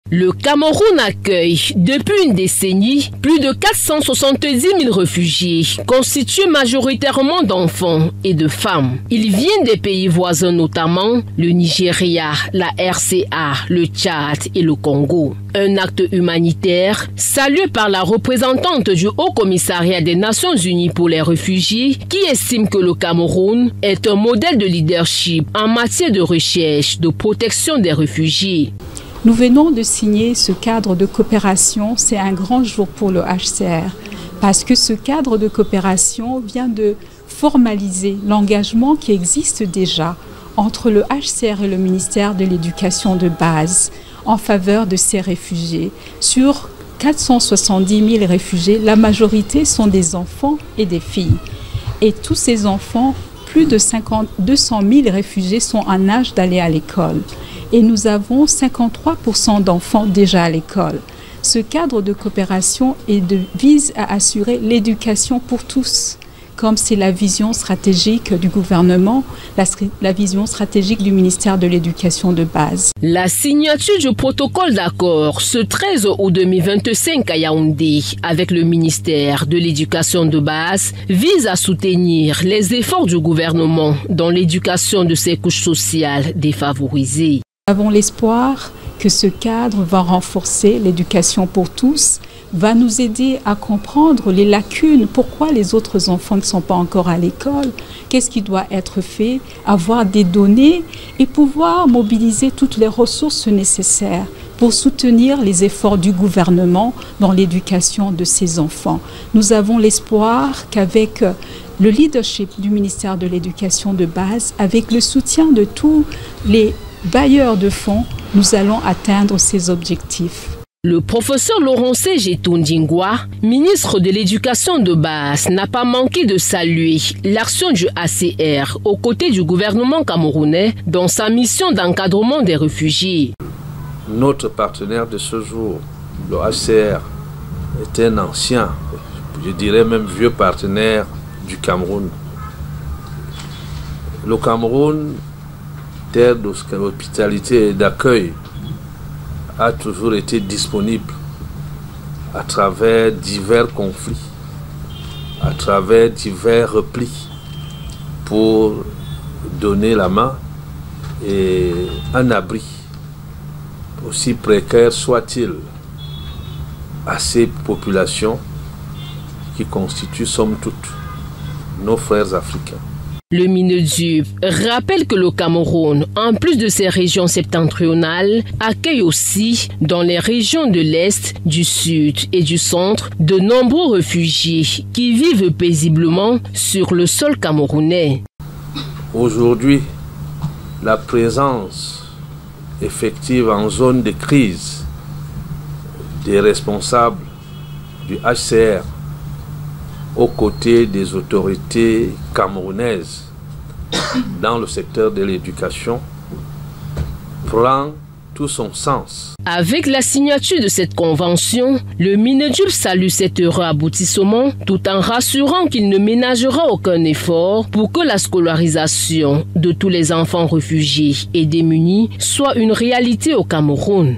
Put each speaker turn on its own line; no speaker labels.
Le Cameroun accueille depuis une décennie plus de 470 000 réfugiés, constitués majoritairement d'enfants et de femmes. Ils viennent des pays voisins, notamment le Nigeria, la RCA, le Tchad et le Congo. Un acte humanitaire salué par la représentante du Haut Commissariat des Nations Unies pour les réfugiés, qui estime que le Cameroun est un modèle de leadership en matière de recherche, de protection des réfugiés.
Nous venons de signer ce cadre de coopération. C'est un grand jour pour le HCR parce que ce cadre de coopération vient de formaliser l'engagement qui existe déjà entre le HCR et le ministère de l'Éducation de base en faveur de ces réfugiés. Sur 470 000 réfugiés, la majorité sont des enfants et des filles. Et tous ces enfants, plus de 200 000 réfugiés sont en âge d'aller à l'école. Et nous avons 53% d'enfants déjà à l'école. Ce cadre de coopération vise à assurer l'éducation pour tous, comme c'est la vision stratégique du gouvernement, la vision stratégique du ministère de l'Éducation de base.
La signature du protocole d'accord ce 13 août 2025 à Yaoundé avec le ministère de l'Éducation de base vise à soutenir les efforts du gouvernement dans l'éducation de ces couches sociales défavorisées.
Nous avons l'espoir que ce cadre va renforcer l'éducation pour tous, va nous aider à comprendre les lacunes, pourquoi les autres enfants ne sont pas encore à l'école, qu'est-ce qui doit être fait, avoir des données et pouvoir mobiliser toutes les ressources nécessaires pour soutenir les efforts du gouvernement dans l'éducation de ces enfants. Nous avons l'espoir qu'avec le leadership du ministère de l'Éducation de base, avec le soutien de tous les bailleurs de fonds, nous allons atteindre ces objectifs.
Le professeur Laurence Getundingwa, ministre de l'Éducation de base, n'a pas manqué de saluer l'action du HCR aux côtés du gouvernement camerounais dans sa mission d'encadrement des réfugiés.
Notre partenaire de ce jour, le HCR, est un ancien, je dirais même vieux partenaire du Cameroun. Le Cameroun, terre d'hospitalité et d'accueil, a toujours été disponible à travers divers conflits, à travers divers replis pour donner la main et un abri, aussi précaire soit-il, à ces populations qui constituent somme toute nos frères africains.
Le MINEDUB rappelle que le Cameroun, en plus de ses régions septentrionales, accueille aussi dans les régions de l'Est, du Sud et du Centre de nombreux réfugiés qui vivent paisiblement sur le sol camerounais.
Aujourd'hui, la présence effective en zone de crise des responsables du HCR aux côtés des autorités camerounaises dans le secteur de l'éducation prend tout son sens.
Avec la signature de cette convention, le MINEDUB salue cet heureux aboutissement tout en rassurant qu'il ne ménagera aucun effort pour que la scolarisation de tous les enfants réfugiés et démunis soit une réalité au Cameroun.